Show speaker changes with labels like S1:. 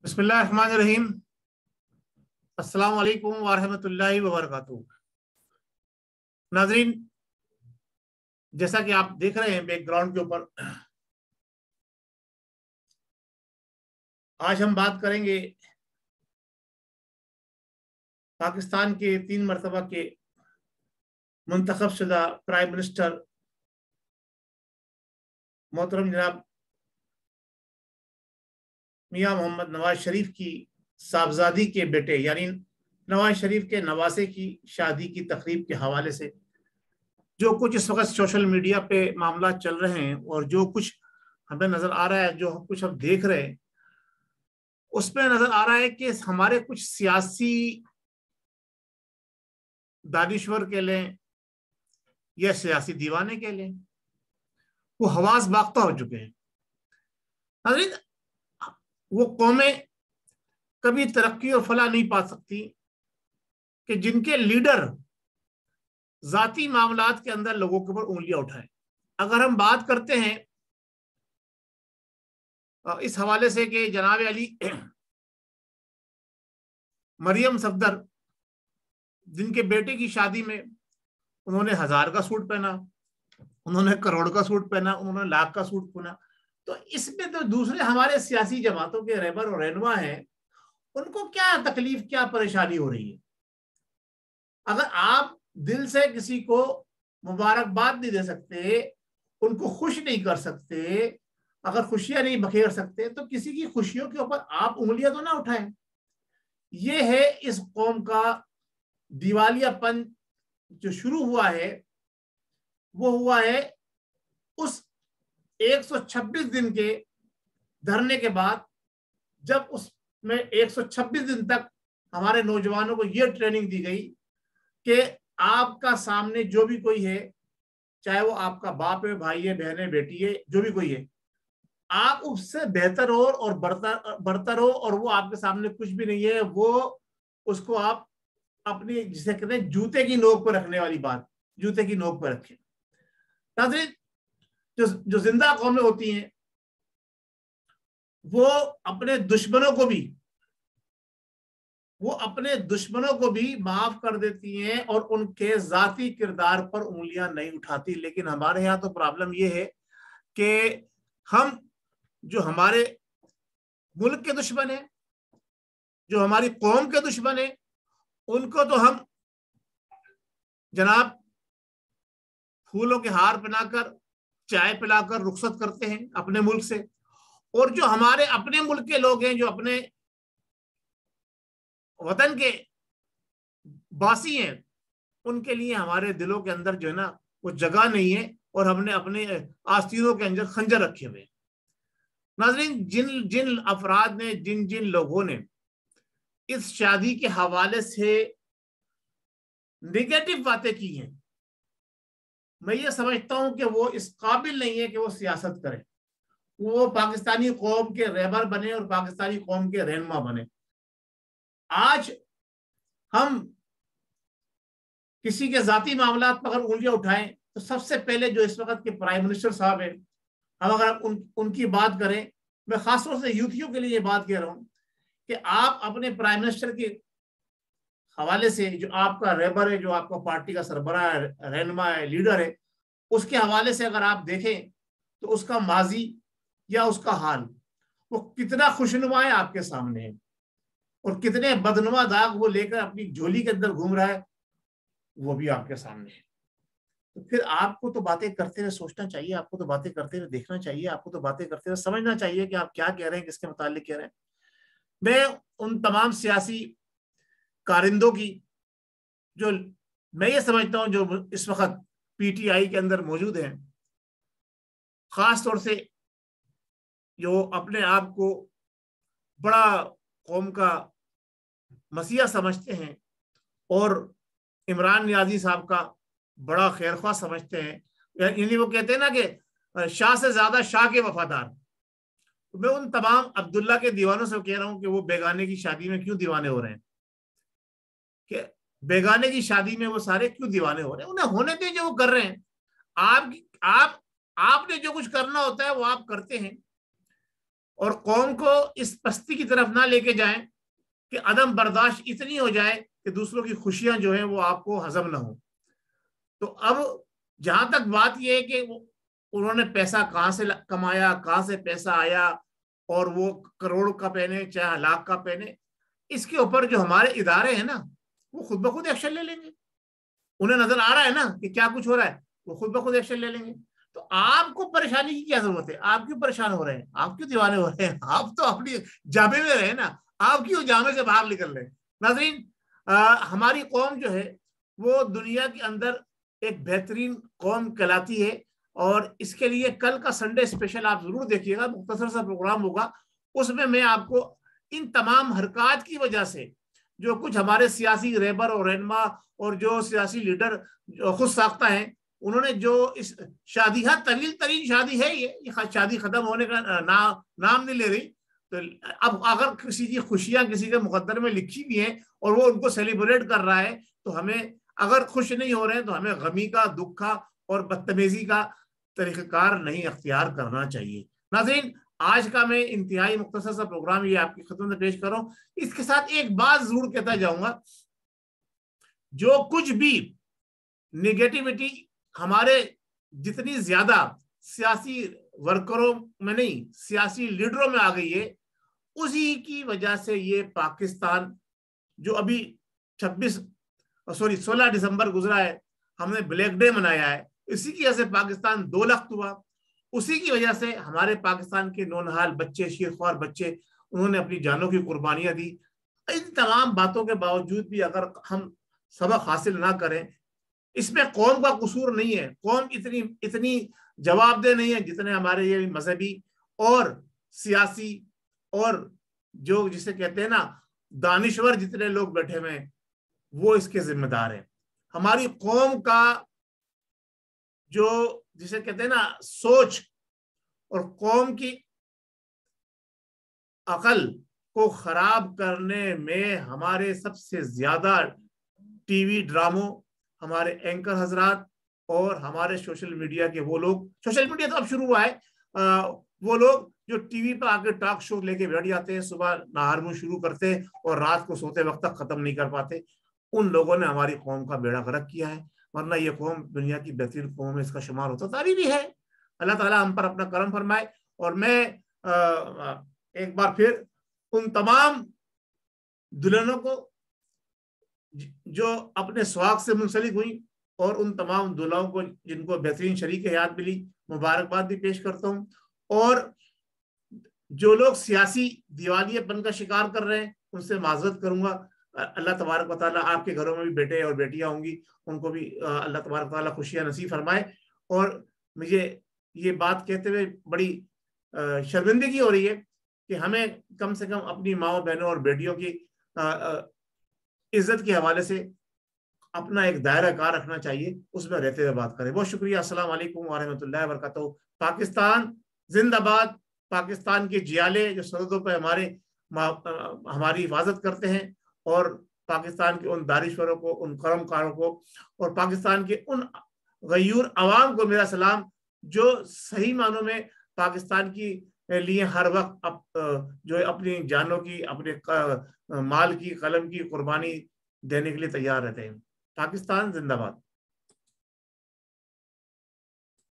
S1: बिस्मिल्लाहिर्रहमानिर्रहीम। अस्सलाम वालेकुम वरहमतुल्लाहि वबरकातुहू। नाज़रीन, जैसा कि आप देख रहे हैं बैकग्राउंड के ऊपर, आज हम बात करेंगे पाकिस्तान के 3 मरतबा के मुंतखब शुदा प्राइम मिनिस्टर मोहतरम जनाब मियां मोहम्मद नवाज शरीफ की साहबजादी के बेटे यानी नवाज शरीफ के नवासे की शादी की तकरीब के हवाले से जो कुछ इस वक्त सोशल मीडिया पे मामला चल रहे हैं और जो कुछ हमें नजर आ रहा है, जो कुछ हम देख रहे हैं, उसमें नजर आ रहा है कि हमारे कुछ सियासी दानिश्वर के लिए या सियासी दीवाने के लिए वो हवास बाख्ता हो चुके हैं। नाज़रीन, वो कौमें कभी तरक्की और फलाह नहीं पा सकती कि जिनके लीडर जाती मामलात के अंदर लोगों के ऊपर उंगलियां उठाएं। अगर हम बात करते हैं इस हवाले से कि जनाब अली मरियम सफदर, जिनके बेटे की शादी में उन्होंने 1000 का सूट पहना, उन्होंने करोड़ का सूट पहना, उन्होंने लाख का सूट पहना, तो इसमें तो दूसरे हमारे सियासी जमातों के रहबर और रहनुमा हैं, उनको क्या तकलीफ, क्या परेशानी हो रही है। अगर आप दिल से किसी को मुबारकबाद नहीं दे सकते, उनको खुश नहीं कर सकते, अगर खुशियां नहीं बखेर सकते, तो किसी की खुशियों के ऊपर आप उंगलियां तो ना उठाएं। ये है इस कौम का दिवालियापन जो शुरू हुआ है, वो हुआ है उस 126 दिन के धरने के बाद, जब उसमें 126 दिन तक हमारे नौजवानों को यह ट्रेनिंग दी गई कि आपका सामने जो भी कोई है, चाहे वो आपका बाप है, भाई है, बहन है, बेटी है, जो भी कोई है, आप उससे बेहतर हो और बरतर हो, और वो आपके सामने कुछ भी नहीं है, वो उसको आप अपनी, जिसे कहते हैं, जूते की नोक पर रखने वाली बात, जूते की नोक पर रखें। नाज़रीन, जो जिंदा कौमें होती हैं वो अपने दुश्मनों को भी माफ कर देती हैं और उनके जाती किरदार पर उंगलियां नहीं उठाती। लेकिन हमारे यहाँ तो प्रॉब्लम ये है कि हम जो हमारे मुल्क के दुश्मन हैं, जो हमारी कौम के दुश्मन हैं, उनको तो हम जनाब फूलों के हार पहनाकर, चाय पिलाकर रुखसत करते हैं अपने मुल्क से, और जो हमारे अपने मुल्क के लोग हैं, जो अपने वतन के बासी हैं, उनके लिए हमारे दिलों के अंदर जो है ना वो जगह नहीं है, और हमने अपने आस्तीनों के अंदर खंजर रखे हुए हैं। नाज़रीन, जिन जिन अफराद ने, जिन जिन लोगों ने इस शादी के हवाले से नेगेटिव बातें की हैं, मैं ये समझता हूं कि वो इस काबिल नहीं है कि वो सियासत करें, वो पाकिस्तानी कौम के रहबर बने और पाकिस्तानी कौम के रहनुमा बने। आज हम किसी के जाती मामलात पर अगर उंगलियां उठाएं, तो सबसे पहले जो इस वक्त के प्राइम मिनिस्टर साहब हैं, हम अगर उनकी बात करें, मैं खासतौर से यूथियों के लिए ये बात कह रहा हूं कि आप अपने प्राइम मिनिस्टर के हवाले से, जो आपका रहबर है, जो आपका पार्टी का सरबराह है, रहनुमा है, लीडर है, उसके हवाले से अगर आप देखें तो उसका माजी या उसका हाल वो कितना खुशनुमा है आपके सामने है, और कितने बदनुमा दाग वो लेकर अपनी झोली के अंदर घूम रहा है, वो भी आपके सामने है। तो फिर आपको तो बातें करते हुए सोचना चाहिए, आपको तो बातें करते हुए देखना चाहिए, आपको तो बातें करते हुए समझना चाहिए कि आप क्या कह रहे हैं, किसके मुतालिक कह रहे हैं। मैं उन तमाम सियासी कारिंदों की, जो मैं ये समझता हूं जो इस वक्त पीटीआई के अंदर मौजूद हैं, खास तौर से जो अपने आप को बड़ा कौम का मसीहा समझते हैं और इमरान नियाजी साहब का बड़ा खैरख्वाह समझते हैं, यानी वो कहते हैं ना कि शाह से ज्यादा शाह के वफादार। तो मैं उन तमाम अब्दुल्ला के दीवानों से कह रहा हूं कि वो बेगाने की शादी में क्यों दीवाने हो रहे हैं, कि बेगाने की शादी में वो सारे क्यों दीवाने हो रहे हैं। उन्हें होने दें जो वो कर रहे हैं। आपने जो कुछ करना होता है वो आप करते हैं। اور قوم کو اس پستی کی طرف نہ لے کے جائیں کہ عدم برداشت اتنی ہو جائے کہ دوسروں کی خوشیاں جو ہیں وہ آپ کو ہضم نہ ہو۔ تو اب جہاں تک بات یہ ہے کہ انہوں نے پیسہ کہاں سے کمایا، کہاں سے پیسہ آیا، اور وہ کروڑ کا پہنے چاہے لاکھ کا پہنے، اس کے اوپر جو ہمارے ادارے ہیں نا وہ خود بخود ایکشن لے لیں گے۔ انہیں نظر آ رہا ہے نا کہ کیا کچھ ہو رہا ہے، وہ خود بخود ایکشن لے لیں گے۔ تو آپ کو پریشانی کی کیا ضرورت ہے؟ آپ کیوں پریشان ہو رہے ہیں؟ آپ کیوں دیوانے ہو رہے ہیں؟ آپ تو اپنی جامے میں رہے نا، آپ کیوں جامے سے باہر نکل رہے ہیں؟ ناظرین، ہماری قوم جو ہے وہ دنیا کے اندر ایک بہترین قوم کہلاتی ہے، اور اس کے لیے کل کا سنڈے اسپیشل آپ ضرور دیکھیے گا، مختصر سا پروگرام ہوگا، اس میں آپ کو ان تمام حرکات کی وجہ سے جو کچھ ہمارے سیاسی رہبر اور رہنما اور جو سیاسی لیڈر خود ساختہ ہیں، انہوں نے جو اس شادی، طویل ترین شادی ہے یہ شادی ختم ہونے کا نام نہیں لے رہی، تو اب اگر کسی کی خوشیاں کسی کے مقدر میں لکھی ہوئی ہیں اور وہ ان کو سیلیبریٹ کر رہا ہے، تو ہمیں اگر خوش نہیں ہو رہے ہیں تو ہمیں غمی کا، دکھ کا اور بدتمیزی کا طریقہ کار نہیں اختیار کرنا چاہیے۔ ناظرین، آج کا میں انتہائی مختصر سا پروگرام یہ آپ کی خدمت میں پیش کر رہا ہوں۔ اس کے ساتھ ایک بات ضرور کہتا جاؤں گا، جو کچھ بھی نیگیٹیوٹی ہمارے جتنی زیادہ سیاسی ورکروں میں نہیں، سیاسی لیڈروں میں آ گئی ہے، اسی کی وجہ سے یہ پاکستان جو ابھی 16 دسمبر گزرا ہے، ہم نے بلیک ڈے منایا ہے، اسی کی وجہ سے پاکستان 2 لاکھ ہوا، اسی کی وجہ سے ہمارے پاکستان کے نونہال بچے، شیرخوار بچے، انہوں نے اپنی جانوں کی قربانیاں دی۔ ان تمام باتوں کے باوجود بھی اگر ہم سبق حاصل نہ کریں، اس میں قوم کا قصور نہیں ہے، قوم اتنی جواب دہ نہیں ہے جتنے ہمارے یہ مذہبی اور سیاسی اور جو جسے کہتے ہیں نا دانشور جتنے لوگ بیٹھے ہوئے ہیں، وہ اس کے ذمہ دار ہیں۔ ہماری قوم کا جو جسے کہتے ہیں نا سوچ اور قوم کی عقل کو خراب کرنے میں ہمارے سب سے زیادہ ٹی وی ڈراموں، ہمارے اینکر حضرات اور ہمارے سوشل میڈیا کے وہ لوگ، سوشل میڈیا تو اب شروع ہوا ہے، وہ لوگ جو ٹی وی پہ آ کے ٹاک شو لے کے بیٹھ جاتے ہیں، صبح نہار منہ شروع کرتے اور رات کو سوتے وقت تک ختم نہیں کر پاتے، ان لوگوں نے ہماری قوم کا بیڑا غرق کیا ہے، ورنہ یہ قوم دنیا کی بہترین قوم میں اس کا شمار ہوتا تاری بھی ہے۔ اللہ تعالیٰ ہم پر اپنا کرم فرمائے۔ اور میں ایک بار پھر ان تمام دلہنوں کو جو اپنے سواگ سے منسلک ہوئی اور ان تمام دلہنوں کو جن کو بہترین شریک حیات ملی، مبارکباد بھی پیش کرتا ہوں، اور جو لوگ سیاسی دیوالیے پن کا شکار کر رہے ہیں ان سے معذرت کروں گا۔ اللہ تبارک و تعالیٰ آپ کے گھروں میں بھی بیٹے اور بیٹیاں ہوں گی، ان کو بھی اللہ تبارک و تعالیٰ خوشیاں نصیب فرمائے۔ اور مجھے یہ بات کہتے ہوئے بڑی شرمندگی ہو رہی ہے کہ ہمیں کم سے کم اپنی ماؤں بہنوں اور بیٹیوں کی عزت کے حوالے سے اپنا ایک دائرہ کار رکھنا چاہیے، اس میں رہتے ہوئے بات کریں۔ بہت شکریہ۔ السلام علیکم ورحمۃ اللہ وبرکاتہ۔ پاکستان زندہ باد۔ پاکستان کے جیالے جو سرحدوں پہ ہماری حفاظت کرتے ہیں، اور پاکستان کے ان دانشوروں کو، ان قلم کاروں کو، اور پاکستان کے ان غیور عوام کو میرا سلام جو صحیح معنوں میں پاکستان کی لیے ہر وقت جو اپنی جانوں کی، اپنے مال کی، قلم کی قربانی دینے کے لیے تیار رہتے ہیں۔ پاکستان زندہ باد۔